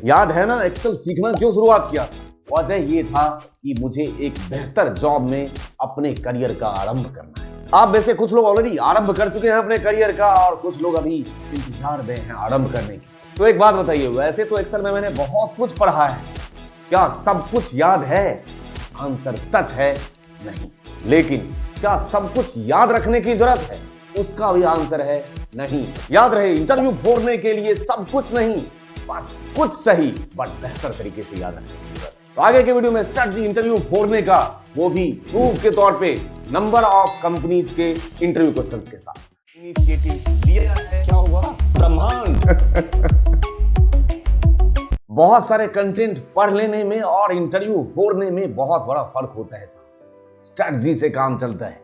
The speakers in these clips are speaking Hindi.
याद है ना एक्सेल सीखना क्यों शुरुआत किया? वजह ये था कि मुझे एक बेहतर जॉब में अपने करियर का आरंभ करना है। आप में से कुछ लोग ऑलरेडी आरंभ कर चुके हैं अपने करियर का और कुछ लोग अभी इंतजार में हैं आरंभ करने की। तो एक बात बताइए, वैसे तो एक्सेल में मैंने बहुत कुछ पढ़ा है, क्या सब कुछ याद है? आंसर सच है नहीं। लेकिन क्या सब कुछ याद रखने की जरूरत है? उसका भी आंसर है नहीं। याद रहे, इंटरव्यू फोड़ने के लिए सब कुछ नहीं, बस कुछ सही बट बेहतर तरीके से याद रखने की जरूरत है। तो आगे के वीडियो में स्ट्रेटजी इंटरव्यू फोड़ने का, वो भी प्रूफ के तौर पे नंबर ऑफ कंपनीज के इंटरव्यू क्वेश्चंस के साथ। इनिशिएटिव लिया है, क्या हुआ? ब्रह्मांड। बहुत सारे कंटेंट पढ़ लेने में और इंटरव्यू फोड़ने में बहुत बड़ा फर्क होता है। स्ट्रेटजी से काम चलता है।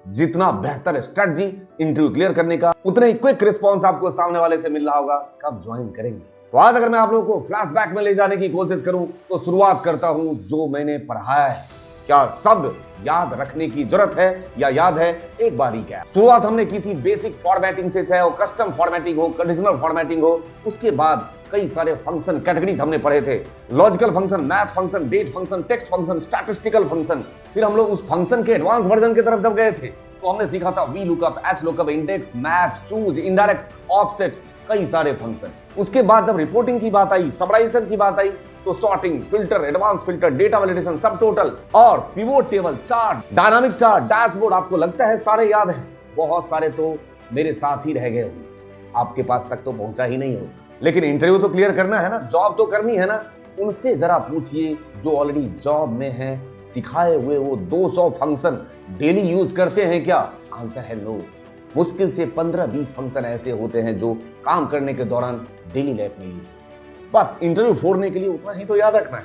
जितना बेहतर स्ट्रेटजी इंटरव्यू क्लियर करने का, उतना ही क्विक रिस्पांस आपको सामने वाले से मिल रहा होगा। कब ज्वाइन करेंगे? तो आज अगर मैं आप लोगों को फ्लैशबैक में ले जाने की कोशिश करूं तो शुरुआत करता हूं जो मैंने पढ़ाया है। क्या सब याद रखने की जरूरत है या याद है? एक बार ही क्या शुरुआत हमने की थी बेसिक फॉर्मेटिंग से, चाहे वो कस्टम फॉर्मेटिंग हो, कंडीशनल फॉर्मेटिंग हो। उसके बाद कई सारे फंक्शन कैटेगरीज हमने पढ़े थे, logical function, math function, date function, text function, statistical function. फिर हम लोग उस फंक्शन के एडवांस वर्जन की तरफ जब गए थे तो हमने सीखा था V lookup, H lookup, index, match, choose, indirect, offset, कई सारे फंक्शन। उसके बाद जब रिपोर्टिंग की बात आई, समराइजेशन की बात आई, तो sorting, filter, advance filter, data validation, सब टोटल और pivot table, chart, dynamic chart, dashboard. आपको लगता है सारे याद हैं? बहुत सारे तो मेरे साथ ही रह गए होंगे, आपके पास तक तो पहुंचा ही नहीं हो। लेकिन इंटरव्यू तो क्लियर करना है ना, जॉब तो करनी है ना। उनसे जरा पूछिए जो ऑलरेडी जॉब में है, सिखाए हुए वो 200 फंक्शन डेली यूज करते हैं क्या? आंसर है नो। मुश्किल से 15-20 फंक्शन ऐसे होते हैं जो काम करने के दौरान डेली लाइफ में यूज। बस इंटरव्यू फोड़ने के लिए उतना ही तो याद रखना है।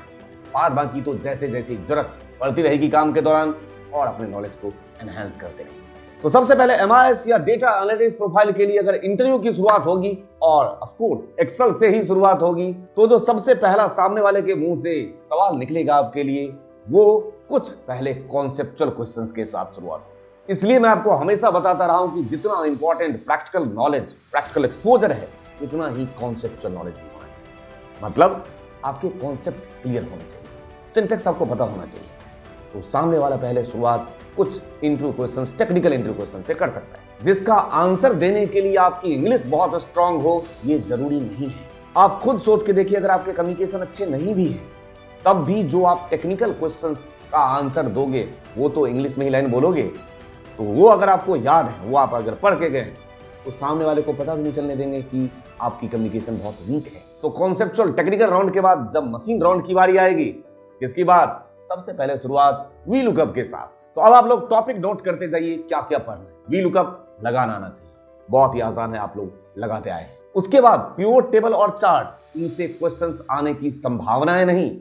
बाद बाकी तो जैसे जैसी जरूरत पड़ती रहेगी काम के दौरान और अपने नॉलेज को एनहांस करते रहेंगे। तो सबसे पहले एमआईएस या डेटा एनालिटिक्स प्रोफाइल के लिए अगर इंटरव्यू की शुरुआत होगी, और ऑफ कोर्स एक्सेल से ही शुरुआत होगी, तो जो सबसे पहला सामने वाले के मुंह से सवाल निकलेगा आपके लिए, वो कुछ पहले कॉन्सेप्चुअल क्वेश्चंस के साथ शुरुआत होगी। इसलिए मैं आपको हमेशा बताता रहा हूं कि जितना important practical knowledge, practical exposure है, उतना ही कॉन्सेप्चुअल नॉलेज भी होना चाहिए। मतलब आपके कॉन्सेप्ट क्लियर होने चाहिए, सिंटेक्स आपको पता होना चाहिए। तो सामने वाला पहले शुरुआत कुछ interview questions, technical interview question से कर सकता है, जिसका आंसर देने के लिए आपकी इंग्लिश बहुत स्ट्रांग हो ये जरूरी नहीं है। आप खुद सोच के देखिए, अगर आपके कम्युनिकेशन अच्छे नहीं भी है, तब भी जो आप टेक्निकल क्वेश्चंस का आंसर दोगे वो तो इंग्लिश में ही लाइन बोलोगे। तो वो अगर आपको याद है, वो आप अगर पढ़ के गए, तो सामने वाले को पता भी नहीं चलने देंगे कि आपकी कम्युनिकेशन बहुत वीक है। तो कॉन्सेप्चुअल टेक्निकल राउंड के बाद जब मशीन राउंड की बारी आएगी, किसकी बात? सबसे पहले शुरुआत वी लुकअप के साथ। तो अब आप लोग टॉपिक नोट करते जाइए, क्या क्या पढ़ना है। वी लुकअप लगाना आना चाहिए, बहुत ही आसान है, आप लोग लगाते आए हैं। उसके बाद पिवोट टेबल और चार्ट, इनसे क्वेश्चंस आने की संभावनाएं नहीं,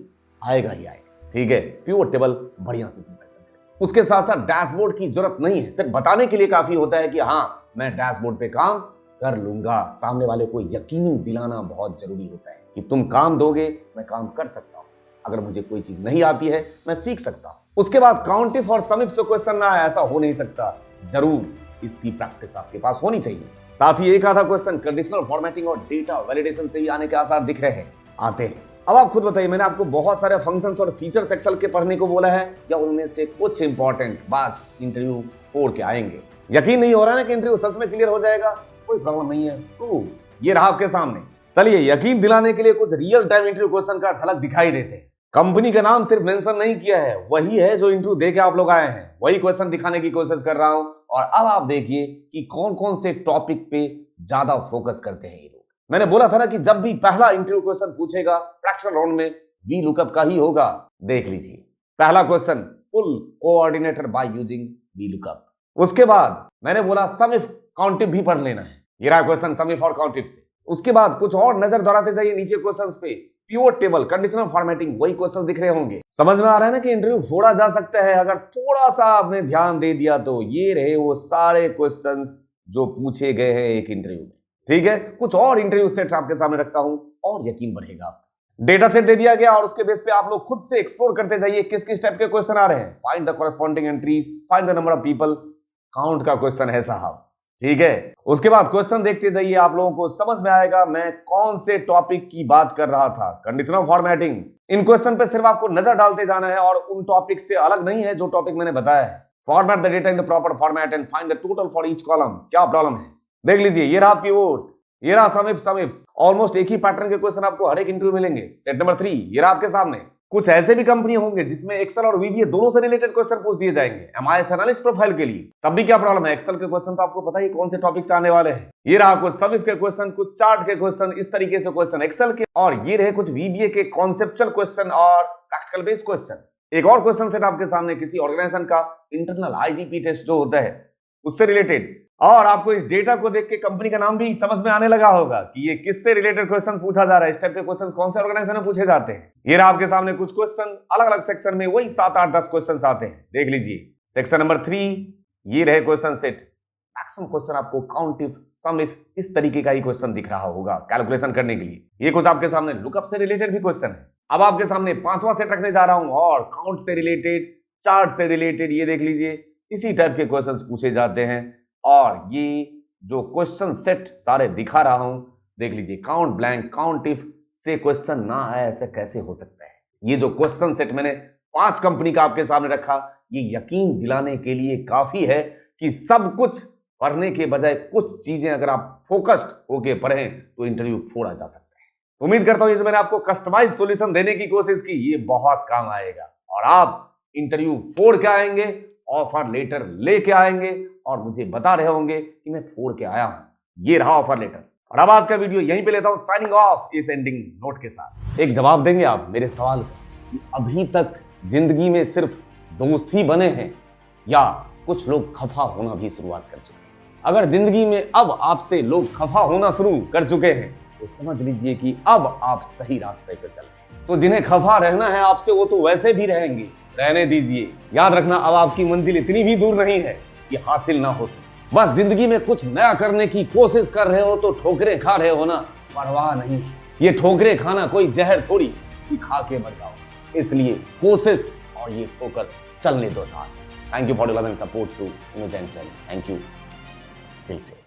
आएगा ही आएगा। ठीक है, पिवोट टेबल बढ़िया से प्रिपरेशन करें। उसके साथ साथ डैशबोर्ड की जरूरत नहीं है, सिर्फ बताने के लिए काफी होता है कि हाँ मैं डैशबोर्ड पे काम कर लूंगा। सामने वाले को यकीन दिलाना बहुत जरूरी होता है कि तुम काम दोगे, मैं काम कर सकता हूं, अगर मुझे कोई चीज नहीं आती है मैं सीख सकता हूं। उसके बाद काउंट इफ और सम इफ से क्वेश्चन ना आए, ऐसा हो नहीं सकता। जरूर इसकी प्रैक्टिस आपके पास होनी चाहिए। साथ ही एक आधा क्वेश्चन कंडीशनल फॉर्मेटिंग और डेटा वैलिडेशन से ही आने के आसार दिख रहे हैं, आते हैं। अब आप खुद बताइए, मैंने आपको बहुत सारे फंक्शंस और फीचर्स एक्सेल के पढ़ने को बोला है, या उनमें से कुछ इंपॉर्टेंट बस इंटरव्यू फोड़ के आएंगे? यकीन नहीं हो रहा है कि इंटरव्यू सच में क्लियर हो जाएगा? कोई प्रॉब्लम नहीं है, तो ये रहा आपके सामने। चलिए यकीन दिलाने के लिए कुछ रियल टाइम इंटरव्यू क्वेश्चन का झलक दिखाई देते हैं। कंपनी का नाम सिर्फ मेंशन नहीं किया है, वही है जो इंटरव्यू देके आप लोग आए हैं, वही क्वेश्चन दिखाने की कोशिश कर रहा हूं। और अब आप देखिए कि कौन कौन से टॉपिक पे ज्यादा फोकस करते हैं ये लोग। मैंने बोला था ना कि जब भी पहला इंटरव्यू क्वेश्चन पूछेगा प्रैक्टिकल राउंड में, वी लुकअप का ही होगा। देख लीजिए पहला question, pull coordinator by using VLOOKUP. उसके बाद मैंने बोला सम इफ काउंट इफ भी पढ़ लेना है, ये रहा क्वेश्चन सम इफ और काउंट इफ से। उसके बाद कुछ और नजर दौड़ाते जाइए नीचे क्वेश्चंस पे, पिवोट टेबल, कंडीशनल फॉर्मेटिंग, वही क्वेश्चन दिख रहे होंगे। समझ में आ रहा है ना कि इंटरव्यू फोड़ा जा सकता है अगर थोड़ा सा आपने ध्यान दे दिया तो। ये रहे वो सारे क्वेश्चंस जो पूछे गए हैं एक इंटरव्यू में। ठीक है, कुछ और इंटरव्यू सेट आपके सामने रखता हूं और यकीन बढ़ेगा आपका। डेटा सेट दे दिया गया और उसके बेस पे आप लोग खुद से एक्सप्लोर करते जाइए किस किस टाइप के क्वेश्चन आ रहे हैं। Find the corresponding entries, find the number of people, count का क्वेश्चन है साहब। ठीक है, उसके बाद क्वेश्चन देखते जाइए, आप लोगों को समझ में आएगा मैं कौन से टॉपिक की बात कर रहा था। Condition of formatting, in question पे सिर्फ आपको नजर डालते जाना है और उन टॉपिक से अलग नहीं है जो टॉपिक मैंने बताया है। Format the data in the proper format and find the total for each column. क्या प्रॉब्लम है देख लीजिए, ये रहा आपकी वोट, ये रहा समिप्स, ऑलमोस्ट एक ही पैटर्न के क्वेश्चन आपको हर एक इंटरव्यू मिलेंगे। सेट नंबर 3 ये रहा आपके सामने। कुछ ऐसे भी कंपनी होंगे जिसमें एक्सेल और वीबीए दोनों से रिलेटेड क्वेश्चन पूछ दिए जाएंगे एमआईएस एनालिस्ट प्रोफाइल के लिए, तब भी क्या प्रॉब्लम है। एक्सेल के क्वेश्चन तो आपको पता ही कौन से टॉपिक से आने वाले हैं। ये रहा कुछ समिप के क्वेश्चन, कुछ चार्ट के क्वेश्चन, इस तरीके से क्वेश्चन एक्सेल के, और ये रहे कुछ वीबीए के कॉन्सेप्चुअल क्वेश्चन और प्रैक्टिकल बेस्ड क्वेश्चन। एक और क्वेश्चन सेट आपके सामने किसी ऑर्गेनाइजेशन का इंटरनल आईजीपी टेस्ट जो होता है उससे रिलेटेड, और आपको इस डेटा को देख के कंपनी का नाम भी समझ में आने लगा होगा कि ये किससे रिलेटेड क्वेश्चन पूछा जा रहा है। इस टाइप के क्वेश्चन कौन से ऑर्गेनाइजेशन में पूछे जाते हैं। ये रहा आपके सामने कुछ क्वेश्चन, अलग अलग सेक्शन में वही 7, 8, 10 क्वेश्चन आते हैं। देख लीजिए सेक्शन नंबर 3 ये रहे क्वेश्चन सेट। मैक्सिमम क्वेश्चन आपको काउंट इफ, सम इफ, इस तरीके का ही क्वेश्चन दिख रहा होगा कैलकुलेशन करने के लिए। ये कुछ आपके सामने लुकअप से रिलेटेड भी क्वेश्चन है। अब आपके सामने 5वां सेट रखने जा रहा हूं और काउंट से रिलेटेड, चार्ट से रिलेटेड, ये देख लीजिए इसी टाइप के क्वेश्चन पूछे जाते हैं। और ये जो क्वेश्चन सेट सारे दिखा रहा हूं देख लीजिए, काउंट ब्लैंक, काउंट इफ से क्वेश्चन ना आए ऐसे कैसे हो सकता है। ये जो क्वेश्चन सेट मैंने 5 कंपनी का आपके सामने रखा, ये यकीन दिलाने के लिए काफी है कि सब कुछ पढ़ने के बजाय कुछ चीजें अगर आप फोकस्ड होके पढ़ें तो इंटरव्यू फोड़ा जा सकता है। उम्मीद करता हूं ये जो मैंने आपको कस्टमाइज सॉल्यूशन देने की कोशिश की ये बहुत काम आएगा और आप इंटरव्यू फोड़ के आएंगे, ऑफर लेटर लेके आएंगे और मुझे बता रहे होंगे कि मैं फोड़ के आया हूं। ये रहा ऑफर लेटर। और अब आज का वीडियो यहीं पे लेता हूं, साइनिंग ऑफ इस एंडिंग नोट के साथ। एक जवाब देंगे आप मेरे सवाल का, अभी तक जिंदगी में सिर्फ दोस्त ही बने हैं या कुछ लोग खफा होना भी शुरुआत कर चुके हैं? अगर जिंदगी में अब आपसे लोग खफा होना शुरू कर चुके हैं तो समझ लीजिए कि अब आप सही रास्ते पर चल रहे हैं। तो जिन्हें खफा रहना है आपसे वो तो वैसे भी रहेंगे, रहने दीजिए। याद रखना अब आपकी मंजिल इतनी भी दूर नहीं है कि हासिल ना हो सके। बस जिंदगी में कुछ नया करने की कोशिश कर रहे हो तो ठोकरें खा रहे हो ना, परवाह नहीं है। ये ठोकरें खाना कोई जहर थोड़ी कि खा के मर जाओ, इसलिए कोशिश और ये ठोकर चलने दो साथ। Thank you for love and support to image and style. Thank you दिल से।